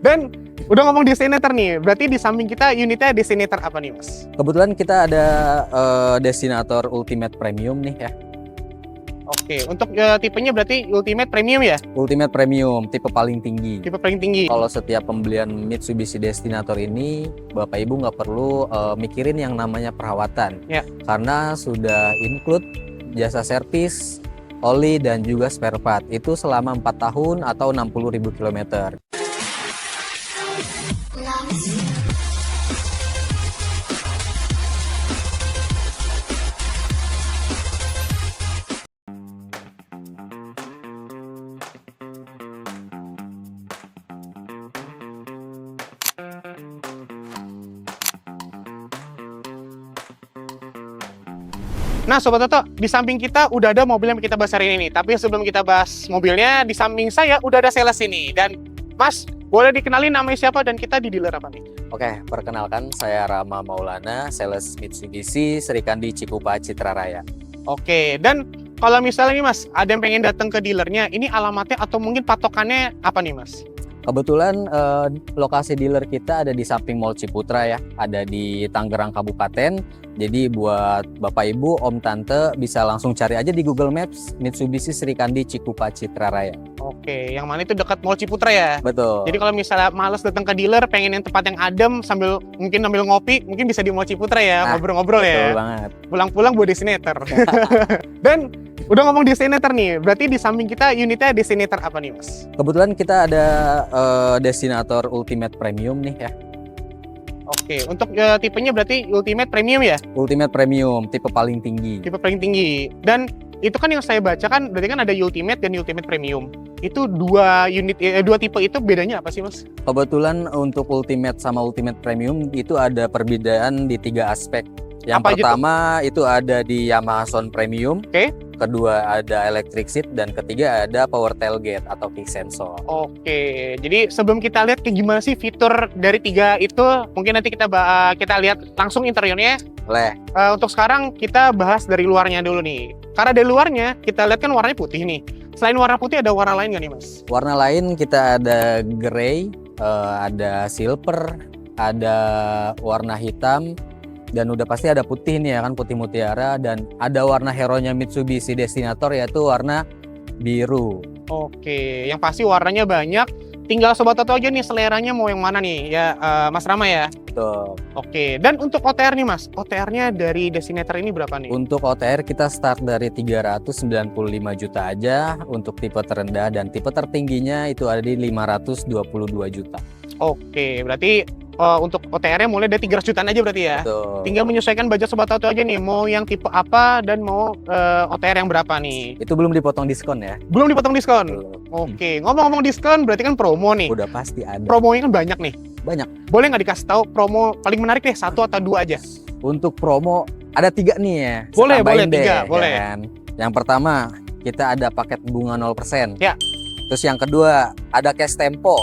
Dan udah ngomong Destinator nih, berarti di samping kita unitnya Destinator apa nih Mas? Kebetulan kita ada Destinator Ultimate Premium nih ya. Oke, untuk tipenya berarti Ultimate Premium ya? Ultimate Premium, tipe paling tinggi. Tipe paling tinggi. Kalau setiap pembelian Mitsubishi Destinator ini, Bapak Ibu nggak perlu mikirin yang namanya perawatan. Ya. Karena sudah include jasa servis, oli, dan juga spare part. Itu selama 4 tahun atau 60.000 km. Nah Sobat Toto, di samping kita udah ada mobil yang kita bahas hari ini. Tapi sebelum kita bahas mobilnya, di samping saya udah ada sales ini. Dan Mas, boleh dikenalin namanya siapa dan kita di dealer apa nih? Oke, perkenalkan saya Rama Maulana, sales Mitsubishi Serikandi Cikupa Citra Raya. Oke, dan kalau misalnya nih Mas, ada yang pengen datang ke dealernya, ini alamatnya atau mungkin patokannya apa nih Mas? Kebetulan lokasi dealer kita ada di samping Mall Ciputra ya, ada di Tangerang Kabupaten. Jadi buat Bapak Ibu, Om Tante bisa langsung cari aja di Google Maps Mitsubishi Serikandi Cikupa Citra Raya. Oke, yang mana itu dekat Mall Ciputra ya? Betul. Jadi kalau misalnya males datang ke dealer, pengen yang tempat yang adem sambil ngopi, mungkin bisa di Mall Ciputra ya, ngobrol-ngobrol ya. Betul banget. Pulang-pulang buat Destinator. Dan udah ngomong Destinator nih, berarti di samping kita unitnya Destinator apa nih Mas? Kebetulan kita ada Destinator Ultimate Premium nih ya. Oke, untuk tipenya berarti Ultimate Premium ya? Ultimate Premium, tipe paling tinggi. Tipe paling tinggi. Dan itu kan yang saya baca kan, berarti kan ada Ultimate dan Ultimate Premium. Itu dua tipe itu bedanya apa sih Mas? Kebetulan untuk Ultimate sama Ultimate Premium itu ada perbedaan di 3 aspek. Yang Apa aja pertama itu ada di Yamaha Sound Premium. Oke. Kedua ada electric seat, dan ketiga ada power tailgate atau kick sensor. Oke, jadi sebelum kita lihat kayak gimana sih fitur dari 3 itu, mungkin nanti kita lihat langsung interiornya. Boleh. Untuk sekarang kita bahas dari luarnya dulu nih. Karena dari luarnya kita lihat kan warnanya putih nih. Selain warna putih ada warna lain nggak nih Mas? Warna lain kita ada grey, ada silver, ada warna hitam, dan udah pasti ada putih nih ya kan, putih mutiara, dan ada warna hero-nya Mitsubishi Destinator yaitu warna biru. Oke, yang pasti warnanya banyak. Tinggal Sobat Toto aja nih seleranya mau yang mana nih ya, Mas Rama ya. Tuh. Oke, dan untuk OTR nih Mas, OTR-nya dari Destinator ini berapa nih? Untuk OTR kita start dari 395 juta aja untuk tipe terendah, dan tipe tertingginya itu ada di 522 juta. Oke, berarti untuk OTR-nya mulai dari 300 jutaan aja berarti ya? Betul. Tinggal menyesuaikan budget Sobat Toto aja nih, mau yang tipe apa dan mau OTR yang berapa nih? Itu belum dipotong diskon ya? Belum dipotong diskon? Belum. Oke, ngomong-ngomong diskon berarti kan promo nih. Udah pasti ada. Promonya kan banyak nih. Banyak. Boleh nggak dikasih tahu promo paling menarik deh, 1 atau 2 aja? Untuk promo ada 3 nih ya. Boleh, Tambahin boleh, 3, deh, boleh. Kan? Yang pertama, kita ada paket bunga 0%. Ya. Terus yang kedua, ada cash tempo.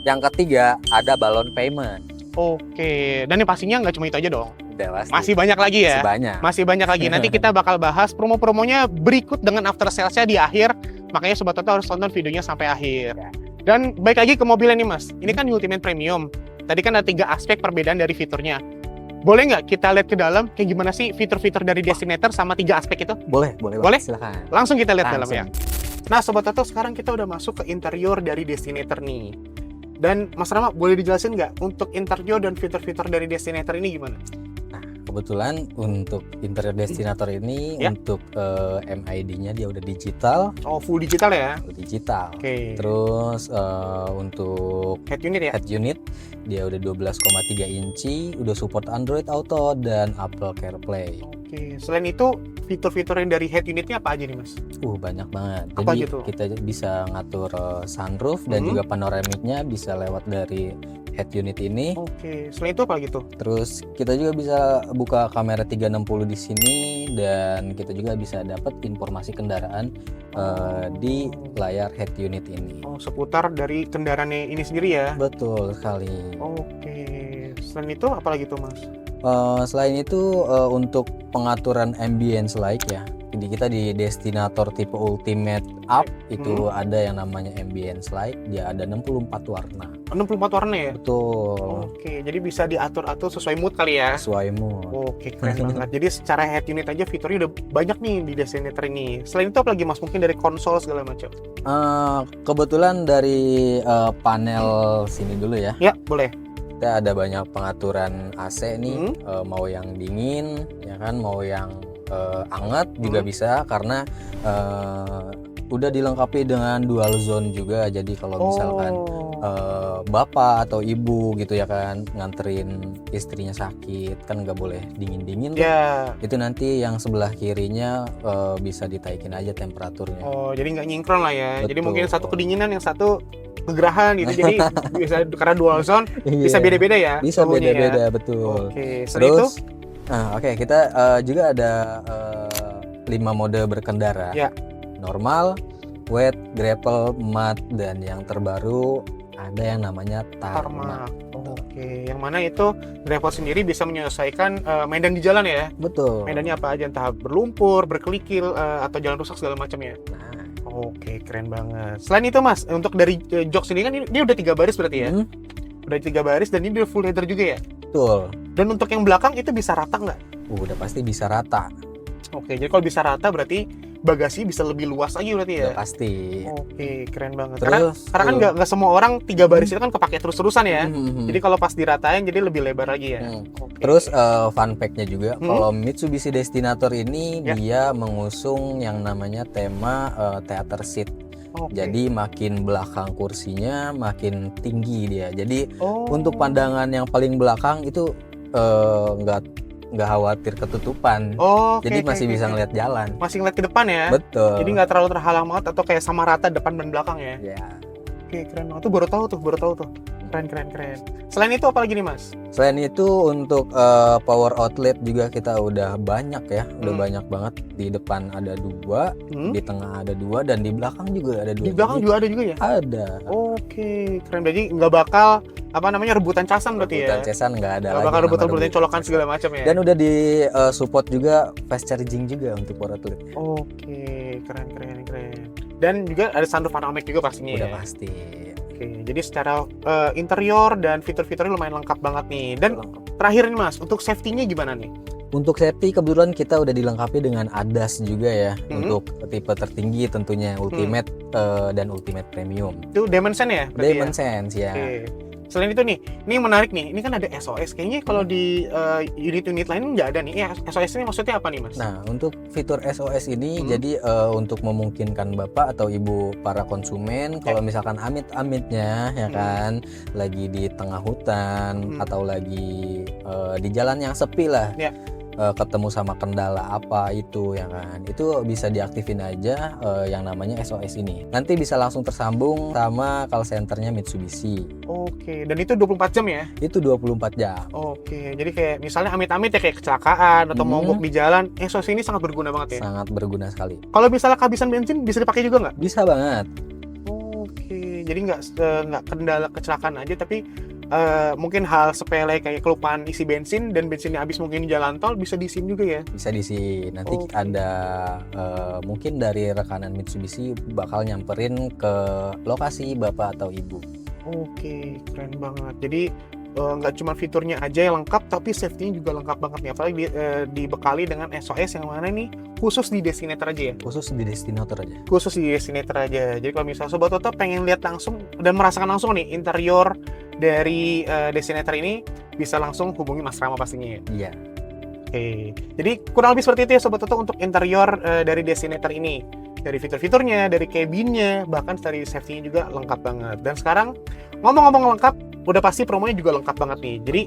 Yang ketiga, ada balon payment. Oke, dan yang pastinya nggak cuma itu aja dong. Udah pasti. Masih banyak lagi ya? Masih banyak. Masih banyak lagi. Nanti kita bakal bahas promo-promonya berikut dengan after sales-nya di akhir. Makanya Sobat Toto harus tonton videonya sampai akhir. Dan baik lagi ke mobilnya nih Mas. Ini kan Ultimate Premium. Tadi kan ada 3 aspek perbedaan dari fiturnya. Boleh nggak kita lihat ke dalam kayak gimana sih fitur-fitur dari Destinator sama 3 aspek itu? Boleh, boleh. Boleh? Silakan. Langsung kita lihat Langsung. dalamnya. Nah Sobat Toto, sekarang kita udah masuk ke interior dari Destinator nih. Dan Mas Rama boleh dijelasin nggak untuk interior dan fitur-fitur dari Destinator ini gimana? Kebetulan untuk interior Destinator ini Ya. untuk MID-nya dia udah digital. Oh, full digital ya? Digital. Oke. Terus untuk Head unit ya? head unit dia udah 12,3 inci, udah support Android Auto dan Apple CarPlay. Oke. Selain itu, fitur-fitur yang dari head unitnya apa aja nih Mas? Banyak banget. Apa Jadi aja tuh? kita bisa ngatur sunroof dan juga panoramiknya bisa lewat dari head unit ini. Oke. Selain itu apa gitu? Terus kita juga bisa buka kamera 360 di sini, dan kita juga bisa dapat informasi kendaraan di layar head unit ini. Oh, seputar dari kendaraannya ini sendiri ya? Betul sekali. Oke. Selain itu apa lagi tuh Mas? Selain itu untuk pengaturan ambience light ya. Jadi kita di Destinator tipe Ultimate Up itu ada yang namanya ambience light. Dia ada 64 warna. 64 warna ya? Betul. Oke, jadi bisa diatur-atur sesuai mood kali ya? Sesuai mood. Oke, keren banget. Jadi secara head unit aja fiturnya udah banyak nih di Designator ini. Selain itu apa lagi Mas? Mungkin dari konsol segala macam? Kebetulan dari panel sini dulu ya. Ya, boleh. Kita ada banyak pengaturan AC nih, mau yang dingin, ya kan, mau yang anget juga bisa, karena udah dilengkapi dengan dual zone juga. Jadi kalau misalkan bapak atau ibu gitu ya kan nganterin istrinya sakit, kan nggak boleh dingin-dingin tuh. Ya. Itu nanti yang sebelah kirinya bisa ditaikin aja temperaturnya. Oh, jadi nggak nyingkron lah ya. Jadi Betul. mungkin satu kedinginan, yang satu kegerahan gitu. Jadi bisa karena dual zone bisa Iya, beda-beda ya. bisa suhunya beda-beda, ya. betul. Oke, selain itu Terus oke, kita juga ada 5 mode berkendara. Ya. Normal, wet, gravel, mud, dan yang terbaru ada yang namanya tarmac. Oke, yang mana itu driver sendiri bisa menyesuaikan medan di jalan ya. Betul. Medannya apa aja, entah berlumpur, berkelikil, atau jalan rusak segala macam ya. Nah, Oke, keren banget. Selain itu Mas, untuk dari jok sendiri kan ini udah 3 baris berarti ya? Udah 3 baris dan ini udah full leather juga ya? betul. Dan untuk yang belakang itu bisa rata nggak? Udah pasti bisa rata. Oke, jadi kalau bisa rata berarti bagasi bisa lebih luas lagi berarti ya? Udah pasti. Oke, keren banget. Terus Karena kan nggak semua orang 3 baris itu kan kepake terus-terusan ya. Jadi kalau pas diratain jadi lebih lebar lagi ya. Oke. Terus fun fact-nya juga, Hmm? kalau Mitsubishi Destinator ini Ya. dia mengusung yang namanya tema theater seat. Oke. Jadi makin belakang kursinya makin tinggi dia. Jadi Oh. untuk pandangan yang paling belakang itu nggak khawatir ketutupan. Oh, Jadi masih bisa ngeliat jalan. masih ngeliat ke depan ya. Betul. Jadi nggak terlalu terhalang banget atau kayak sama rata depan dan belakang ya. Ya. Oke, keren banget. Tuh baru tahu tuh. Keren. Selain itu apa lagi nih Mas? Selain itu untuk power outlet juga kita udah banyak ya, udah banyak banget. Di depan ada 2, di tengah ada 2, dan di belakang juga ada 2. Di belakang juga ada juga ya? Ada. Oke, keren. Jadi nggak bakal rebutan casan berarti ya? Rebutan cesan nggak ada Nggak lagi. bakal nama rebutan colokan cesan. segala macam ya? Dan udah di support juga fast charging juga untuk power outlet. Oke, keren. Dan juga ada sunroof panoramic juga pastinya Udah ya? pasti. Oke, jadi secara interior dan fitur-fiturnya lumayan lengkap banget nih. Dan terakhir nih Mas, untuk safety-nya gimana nih? Untuk safety kebetulan kita udah dilengkapi dengan ADAS juga ya, untuk tipe tertinggi tentunya Ultimate dan Ultimate Premium. Itu Dimension ya? berarti ya? Dimensions ya. Oke. Selain itu nih, ini yang menarik nih. Ini kan ada SOS. Kayaknya kalau di unit-unit lain nggak ada nih. SOS ini maksudnya apa nih Mas? Nah, untuk fitur SOS ini jadi untuk memungkinkan Bapak atau Ibu para konsumen kalau misalkan amit-amitnya ya kan lagi di tengah hutan atau lagi di jalan yang sepi lah. Ya. Ketemu sama kendala apa itu ya kan, itu bisa diaktifin aja yang namanya SOS ini, nanti bisa langsung tersambung sama call centernya Mitsubishi. Oke, dan itu 24 jam ya? Itu 24 jam. Oke, jadi kayak misalnya amit-amit ya kayak kecelakaan atau mogok di jalan, SOS ini sangat berguna banget ya? Sangat berguna sekali. Kalau misalnya kehabisan bensin bisa dipakai juga nggak? Bisa banget. Oke, jadi nggak kendala kecelakaan aja, tapi mungkin hal sepele kayak kelupaan isi bensin dan bensinnya habis mungkin di jalan tol bisa diisiin juga ya? Bisa diisi. Nanti Oke. ada mungkin dari rekanan Mitsubishi bakal nyamperin ke lokasi Bapak atau Ibu. Oke, keren banget. Jadi nggak cuma fiturnya aja yang lengkap, tapi safety-nya juga lengkap banget nih. Apalagi dibekali dengan SOS yang mana nih khusus di Destinator aja ya? Khusus di Destinator aja. Khusus di Destinator aja. Jadi kalau misalnya Sobat Toto pengen lihat langsung dan merasakan langsung nih interior dari Destinator ini, bisa langsung hubungi Mas Rama pastinya ya? Iya. Oke, jadi kurang lebih seperti itu ya Sobat Toto untuk interior dari Destinator ini. Dari fitur-fiturnya, dari cabinnya, bahkan dari safety-nya juga lengkap banget. Dan sekarang ngomong-ngomong lengkap, udah pasti promonya juga lengkap banget nih. Jadi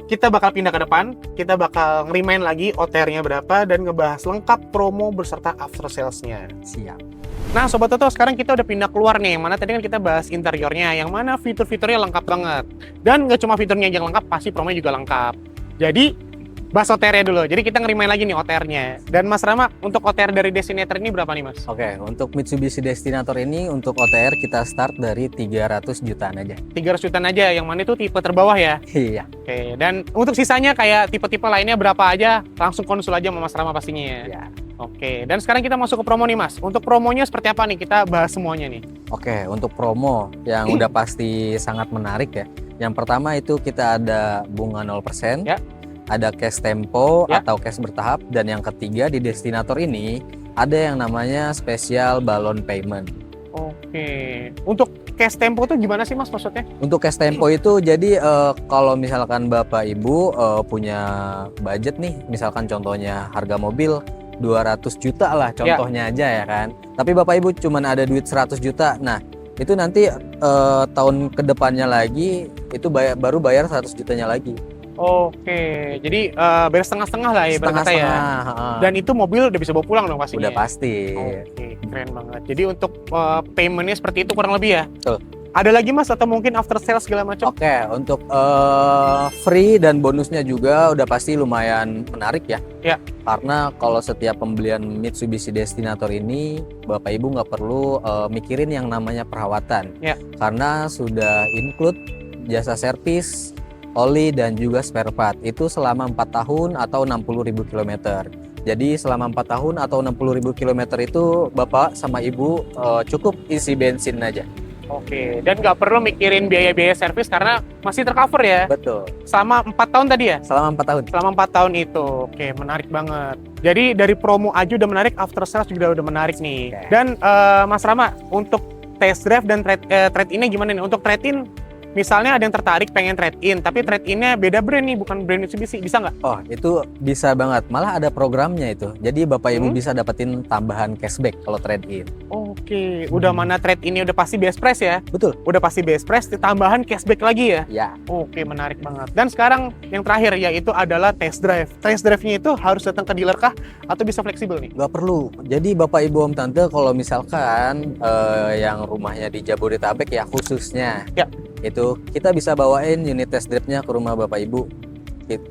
kita bakal pindah ke depan, kita bakal ngerimain lagi OTR-nya berapa dan ngebahas lengkap promo beserta after sales-nya. Siap. Nah Sobat Toto, sekarang kita udah pindah keluar nih, yang mana tadi kan kita bahas interiornya, yang mana fitur-fiturnya lengkap banget. Dan nggak cuma fiturnya yang lengkap, pasti promonya juga lengkap. Jadi bahas OTR-nya dulu. Jadi kita ngerimain lagi nih OTR-nya. Dan Mas Rama, untuk OTR dari Destinator ini berapa nih Mas? Oke, untuk Mitsubishi Destinator ini untuk OTR kita start dari 300 jutaan aja. 300 jutaan aja, yang mana itu tipe terbawah ya? Iya. Oke, dan untuk sisanya kayak tipe-tipe lainnya berapa aja, langsung konsul aja sama Mas Rama pastinya ya. Ya. Oke, dan sekarang kita masuk ke promo nih Mas. Untuk promonya seperti apa nih? Kita bahas semuanya nih. Oke, untuk promo yang udah pasti sangat menarik ya. Yang pertama itu kita ada bunga 0%, Ya. ada cash tempo Ya. atau cash bertahap, dan yang ketiga di Destinator ini ada yang namanya spesial balon payment. Oke, untuk cash tempo tuh gimana sih Mas maksudnya? Untuk cash tempo itu jadi kalau misalkan Bapak Ibu punya budget nih, misalkan contohnya harga mobil 200 juta lah contohnya aja ya kan. Tapi Bapak Ibu cuman ada duit 100 juta. Nah, itu nanti tahun kedepannya lagi itu baru bayar 100 jutanya lagi. Oke, jadi beres setengah-setengah lah ya berkata ya. Setengah-setengah, heeh. Dan itu mobil udah bisa bawa pulang dong pastinya. Udah pasti. Oke, keren banget. Jadi untuk paymentnya seperti itu kurang lebih ya? Betul. Ada lagi Mas atau mungkin after sales segala macam? Oke, untuk free dan bonusnya juga udah pasti lumayan menarik ya. Ya. Karena kalau setiap pembelian Mitsubishi Destinator ini, Bapak Ibu nggak perlu mikirin yang namanya perawatan. Ya. Karena sudah include jasa servis, oli, dan juga spare part. Itu selama 4 tahun atau 60.000 km. Jadi selama 4 tahun atau 60.000 km itu Bapak sama Ibu cukup isi bensin aja. Oke, dan nggak perlu mikirin biaya-biaya servis karena masih tercover ya? Betul. Selama 4 tahun tadi ya? Selama 4 tahun. Selama 4 tahun itu. Oke, menarik banget. Jadi dari promo aja udah menarik, after sales juga udah menarik nih. Oke. Dan Mas Rama, untuk test drive dan trade-in-nya gimana nih? Untuk trade-in, misalnya ada yang tertarik pengen trade-in, tapi trade-in-nya beda brand nih, bukan brand Mitsubishi, bisa nggak? Oh, itu bisa banget. Malah ada programnya itu. Jadi Bapak Ibu Hmm. bisa dapetin tambahan cashback kalau trade-in. Oke, udah mana trade-in-nya udah pasti best price ya? Betul. Udah pasti best price, tambahan cashback lagi ya? Ya. Oke, menarik banget. Dan sekarang yang terakhir yaitu adalah test drive. Test drive-nya itu harus datang ke dealer kah? Atau bisa fleksibel nih? Nggak perlu. Jadi Bapak Ibu Om Tante kalau misalkan yang rumahnya di Jabodetabek ya khususnya. Ya. Itu kita bisa bawain unit test drive-nya ke rumah Bapak Ibu.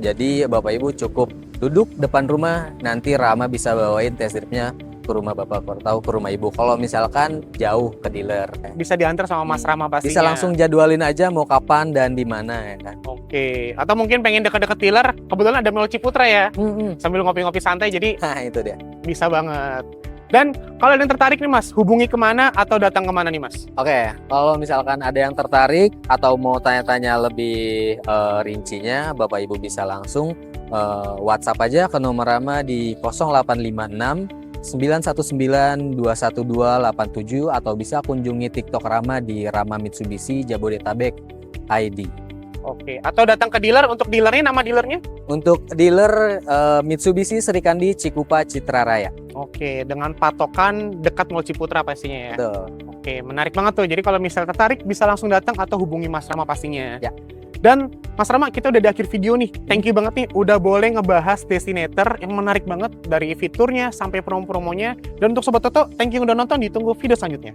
Jadi Bapak Ibu cukup duduk depan rumah, nanti Rama bisa bawain test drive-nya ke rumah Bapak atau ke rumah Ibu. Kalau misalkan jauh ke dealer. Bisa diantar sama Mas Rama pastinya. Bisa langsung jadwalin aja mau kapan dan di mana ya kan. Oke, atau mungkin pengen deket-deket dealer, kebetulan ada Mall Ciputra ya, sambil ngopi-ngopi santai, jadi Nah, itu dia. bisa banget. Dan kalau ada yang tertarik nih Mas, hubungi kemana atau datang kemana nih Mas? Oke, kalau misalkan ada yang tertarik atau mau tanya-tanya lebih rincinya, Bapak Ibu bisa langsung WhatsApp aja ke nomor Rama di 0856 919 21287 atau bisa kunjungi TikTok Rama di Rama Mitsubishi Jabodetabek ID. Oke, atau datang ke dealer. Untuk dealernya, nama dealernya? Untuk dealer Mitsubishi Serikandi Cikupa Citra Raya. Oke, dengan patokan dekat Mall Ciputra pastinya ya. Betul. Oke, menarik banget tuh. Jadi kalau misal tertarik bisa langsung datang atau hubungi Mas Rama pastinya. Ya. Dan Mas Rama, kita udah di akhir video nih. Thank you banget nih udah boleh ngebahas Destinator yang menarik banget dari fiturnya sampai promo-promonya. Dan untuk Sobat Toto, thank you udah nonton. Ditunggu video selanjutnya.